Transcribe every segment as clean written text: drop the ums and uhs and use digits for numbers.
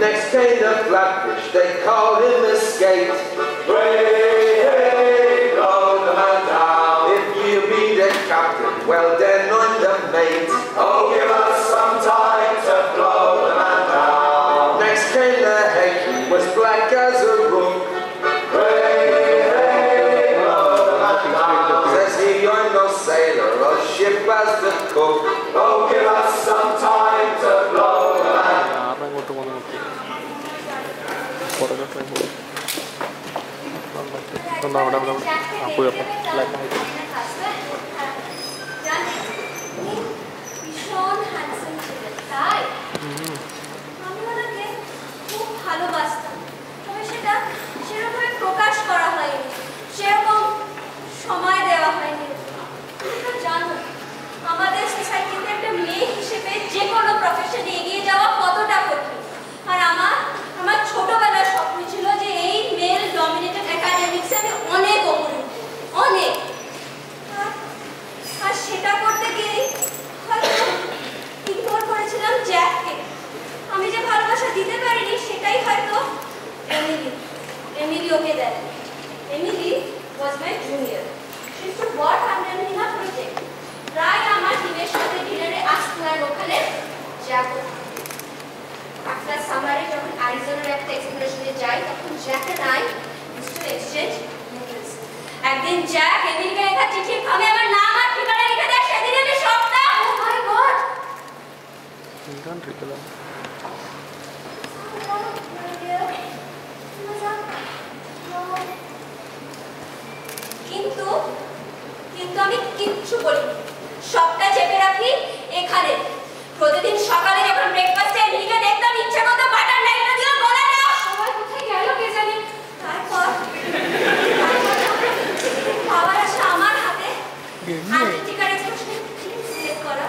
Next came the flatfish, they called him a skate. Hey, blow the man down. If you be the captain, well then I'm the mate. Oh, give us some time to blow the man down. Next came the head, he was black as a rook. Hey, blow the man down. Says he, I'm no sailor, I'll ship as the cook. Oh, give us some time to blow the man down. আমাদের সোসাইটিতে একটা মেয়ে হিসেবে যে কোনো প্রফেশনে এগিয়ে যাওয়া কতটা কঠিন। আর আমার ছোটবেলার স্বপ্ন ছিল যে এই মেল ডমিনেটেড একাডেমিক্সে আমি অনেক ওপরে অনেক, আর সেটা করতে গিয়ে হয়তো ইগনোর করেছিলাম জ্যাককে। আমি যে ভালোবাসা দিতে পারিনি সেটাই হয়তো এমিলি ওকে দেয়। Emily was my junior. She is to work under me in a project. প্রায় আমার টিমের সাথে ডিনারে আসতো, আর ওখানে জ্যাক। একটা সামারে যখন অ্যারিজোনার একটা এক্সপ্লোরেশনে যাই তখন Jack and I used to exchange message. একদিন জ্যাক এমিলিকে লেখা চিঠি আমি আমার নাম আর ঠিকানা লিখে দেয়। সেদিন আমি সবটা ও মাই গড কিন্তু আমি কিচ্ছু বলিনি, সবটা চেপে রাখি এখানে। প্রতিদিন সকালে যখন ব্রেকফাস্টে এমিলিকে দেখতাম ইচ্ছা করতো বাটার নাইটটা দিয়ে গলা না। সবাই কোথায় গেল কে জানে। তারপর খাবার আসা আমার হাতে আনটিকার এক্সপ্রেশনে সিলেক্ট করা।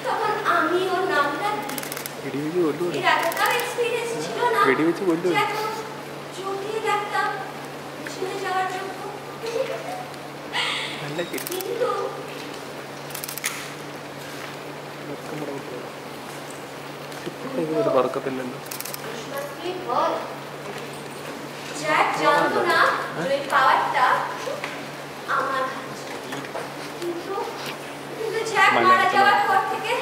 তখন আমি ওর নামটা এর এতটাও এক্সপিরিয়েন্স ছিল না চোখে দেখতাম ছেড়ে যাওয়ার জন্য। কিন্তু জ্যাক জানতো না ওই পাওয়ারটা আমার হাতে। কিন্তু জ্যাক মারা যাওয়ার পর থেকে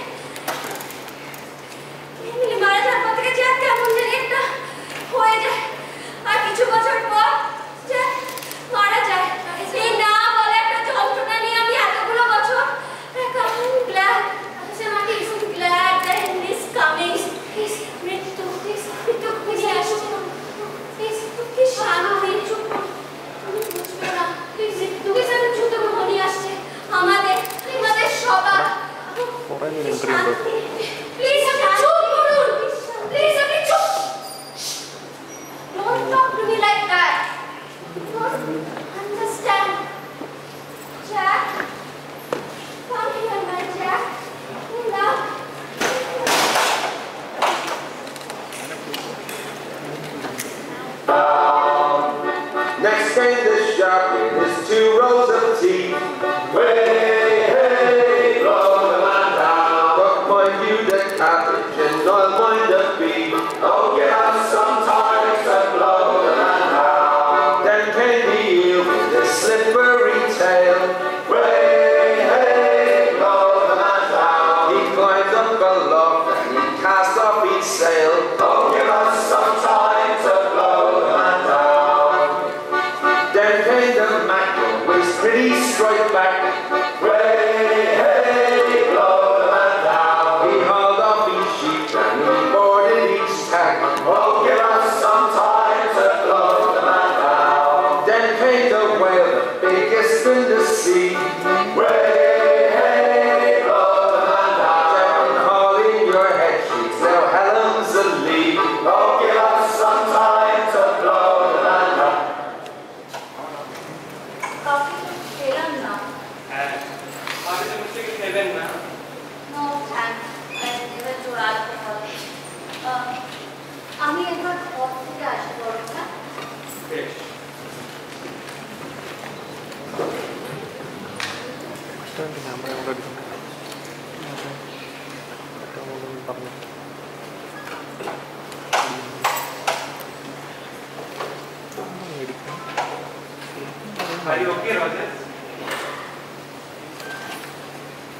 জ্যাক কেমন জানি একটা হয়ে যায়। আর কিছু বছর পর জ্যাক মারা যায়। এই না বলে একটা যন্ত্রণা নিয়ে আমি এতগুলো বছর glad that he is coming. মৃত্যু খুঁজে আসছে। কি শান্তি, তুমি বুঝবে না। মৃত্যু দ্রুত ঘনিয়ে আসছে আমাদের সবার। শান্তি প্লিজ চুপ করুন, প্লিজ আপনি চুপ। Don't talk to me like that. Don't understand. Jack, come here, my Jack. Love. Next came the shark with his 2 rows of teeth. Hey, blow the man down. But mind you the cabbage and I'll mind the beef. Oh, give us some time to blow the man down. Then came the eel with his slippery tail. Hey, blow the man down. He climbed up aloft and he cast off each sail. Oh, give us some time to blow the man down. Then came the mackerel with his pretty striped back. Hey, blow the man down. He hauled off each sheet and he boarded each tack. Oh, give us some time to blow the man down. Then came the whale, the biggest in the sea. Hey, blow the man down. Jack and hauling your head sheets, now Helen's a lead. Oh, give us some time to blow the man down.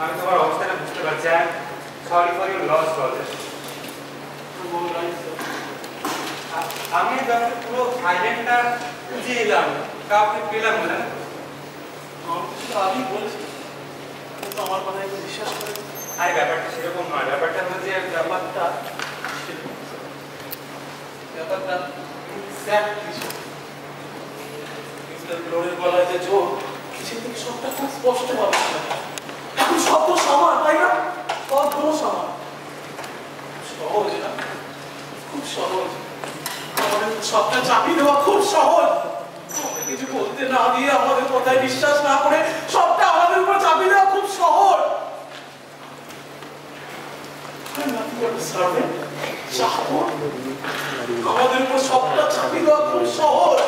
আমি তোমার অবস্থাটা বুঝতে পারছি। Sorry for your loss Rajesh. আমি যখন পুরো আইল্যান্ডটা খুঁজে এলাম, কাউকে পেলাম না। আমি বলছি তো আমার কথা একটু বিশ্বাস করে। আরে ব্যাপারটা সেরকম নয়, ব্যাপারটা হচ্ছে ব্যাপারটা মিস্টার গ্লোরের গলায় যে জোর, কিসের থেকে সবটা খুব স্পষ্ট ভাবে এখন সব তো সমান, তাই না? সব তো সমান। সহজ না, খুব সহজ। আমাদের সবটা চাপিয়ে দেওয়া খুব সহজ। আমাদের কিছু বলতে না দিয়ে, আমাদের কথায় বিশ্বাস না করে সবটা আমাদের উপর চাপিয়ে দেওয়া খুব সহজ। আমাদের উপর সবটা চাপিয়ে দেওয়া খুব সহজ।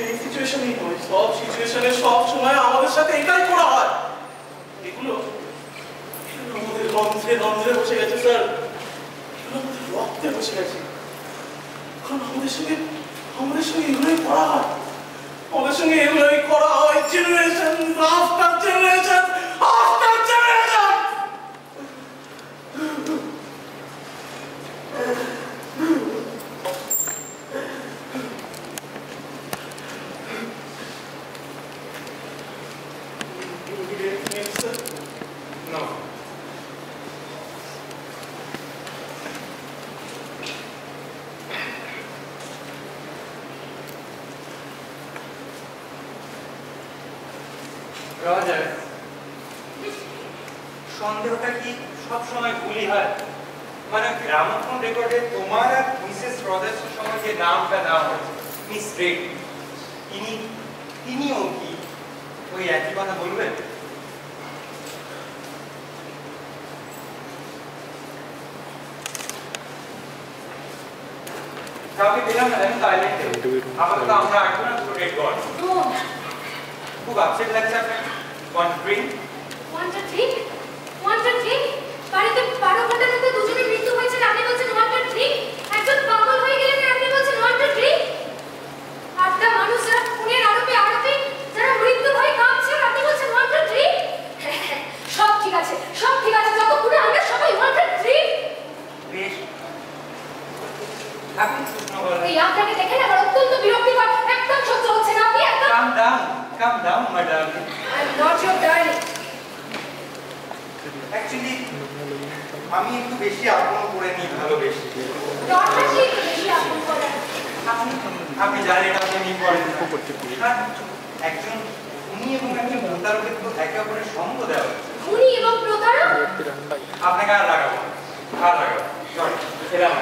এই সিচুয়েশনই নয়, সব সিচুয়েশনে সব সময় আমাদের সাথে এটাই করা হয়। এগুলো আমাদের রন্ধ্রে রন্ধ্রে বসে গেছে স্যার, আমাদের রক্তে বসে গেছে। কারণ আমাদের সঙ্গে এগুলোই করা হয়, আমাদের সঙ্গে এগুলোই করা হয় generation after generation after generation. No. Roger, সন্দেহটা কি সব সময় ভুলই হয়? মানে গ্রামোফোন রেকর্ডে তোমার আর মিসেস রজার্সের সময় যে নামটা দেওয়া হয়েছে মিস রেড, তিনিও কি ওই একই কথা বলবেন? কাউকে পেলাম না জানি তো আইল্যান্ডে। আপাতত আমরা এখন রেড গড। খুব আপসেট লাগছে আপনার? One drink? Wanna drink? Wanna drink? বাড়িতে 12 ঘন্টার মধ্যে দুজনের মৃত্যু হয়েছে, আপনি বলছেন ওয়ান্টা ড্রিঙ্ক? একজন পাগল হয়ে গেলেন, আপনি বলছেন ওয়ান্টা ড্রিঙ্ক? 8টা মানুষ যারা খুনের আরোপে যারা মৃত্যু ভয়ে কাঁপছে, আপনি বলছেন ওয়ান্টা ড্রিঙ্ক? সব ঠিক আছে, সব ঠিক আছে, যতক্ষণ আমরা সবাই ওয়ান্টা ড্রিঙ্ক। বেশ, আপনি শুকনো বলেন। এই আপনাকে দেখে না আমার অত্যন্ত বিরক্তিকর, একদম সহ্য হচ্ছে না। আপনি একদম calm down my darling. I'm not your darling. Actually, আমি একটু বেশি আপন করে নিই, ভালোবেসি। ডরটাকে একটু বেশি আপন করেন। আপনি জানেন এটা আপনি করেন না। একজন উনি এবং একজন প্রতারকের তো একে অপরের সঙ্গ দেওয়া। উনি এবং প্রতারক? আপনাকে আর লাগাবো, সরি, এলাম।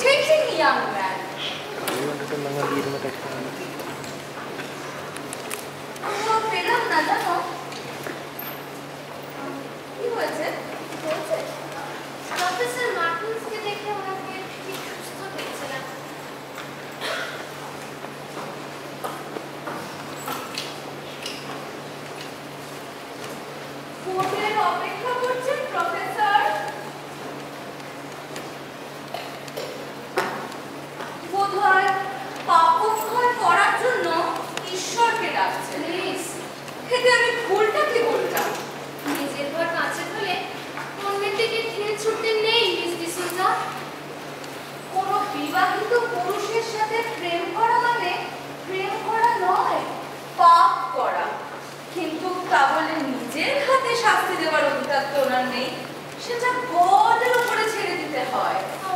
Taking young man. পেলাম না জানো কি হয়েছে? প্রফেসর মার্টিন্সকে দেখে ওনাকে ঠিক সুস্থ পেয়েছিলাম। ফোনের অপেক্ষা করছেন প্রফেসর? বোধহয় পাপক্ষয় করার জন্য ঈশ্বরকে ডাকছেন। প্লিজ, এতে আমি ভুলটা কি বলতাম? নিজের ঘর কাছে ফেলে অন্যের দিকে ঠেল ছুটতে নেই মিস ডিসুজা। কোনো বিবাহিত পুরুষের সাথে প্রেম করা মানে প্রেম করা নয়, পাপ করা। কিন্তু তা বলে নিজের হাতে শাস্তি দেওয়ার অধিকার তো ওনার নেই, সেটা গডের উপরে ছেড়ে দিতে হয়। ও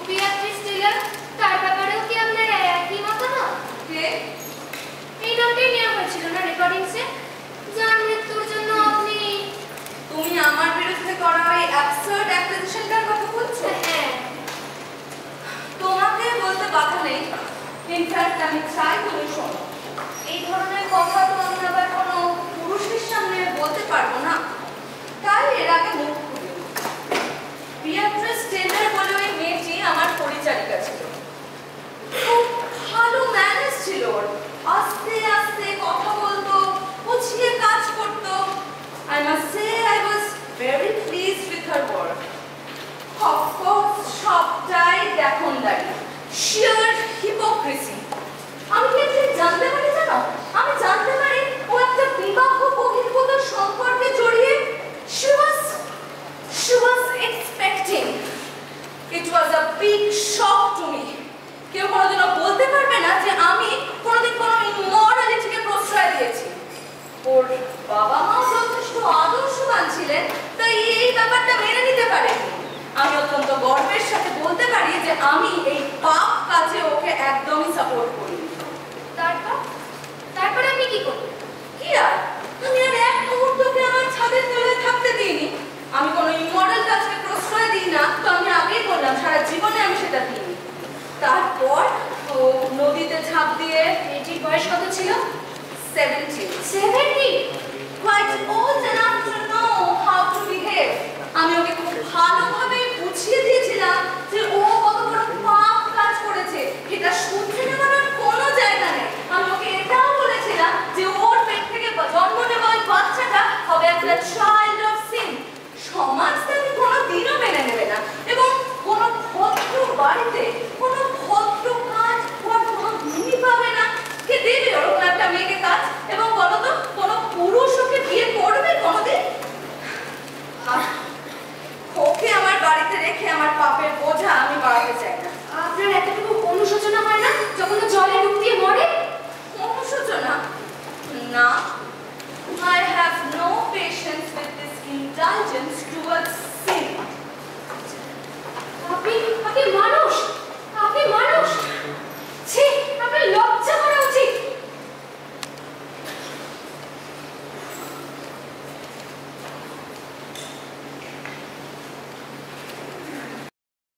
বিয়াট্রিস টেইলর, তার ব্যাপারেও কি আপনার একই মতামত? এই নামটাই নেওয়া হয়েছিল না রেকর্ডিংসে, যার মৃত্যুর জন্য আপনি। তুমি আমার বিরুদ্ধে করা ওই অ্যাবসার্ড অ্যাকুজিশনটার কথা বলছো? হ্যাঁ, তোমাকে বলতে বাধা নেই, ইনফ্যাক্ট আমি চাই তুমি শোনো। এই ধরনের কথা তো আমি আবার কোনো পুরুষের সামনে বলতে পারবো না, তাই এর আগে মুখ খুলি। বিয়াট্রিস টেইলর বলে ওই মেয়েটি her word. Of course, সবটাই দেখনদারি, sheer hypocrisy. আমি কি একদিন জানতে পারি জানো? আমি জানতে পারি ও একটা বিবাহ বহির্ভূত সম্পর্কে জড়িয়ে she was expecting. It was a big shock to me. কেউ কোনোদিনও বলতে পারবে না যে আমি কোনোদিন কোনো ইমোরালিটিকে প্রশ্রয় দিয়েছি। ওর বাবা মাও যথেষ্ট আদর্শবান ছিলেন, তাই এই ব্যাপারটা মেনে নিতে পারেনি। আমি অত্যন্ত গর্বের সাথে বলতে পারি যে আমি এই পাপ কাজে ওকে একদমই সাপোর্ট করি। তারপরে আপনি কি করলেন? কি আর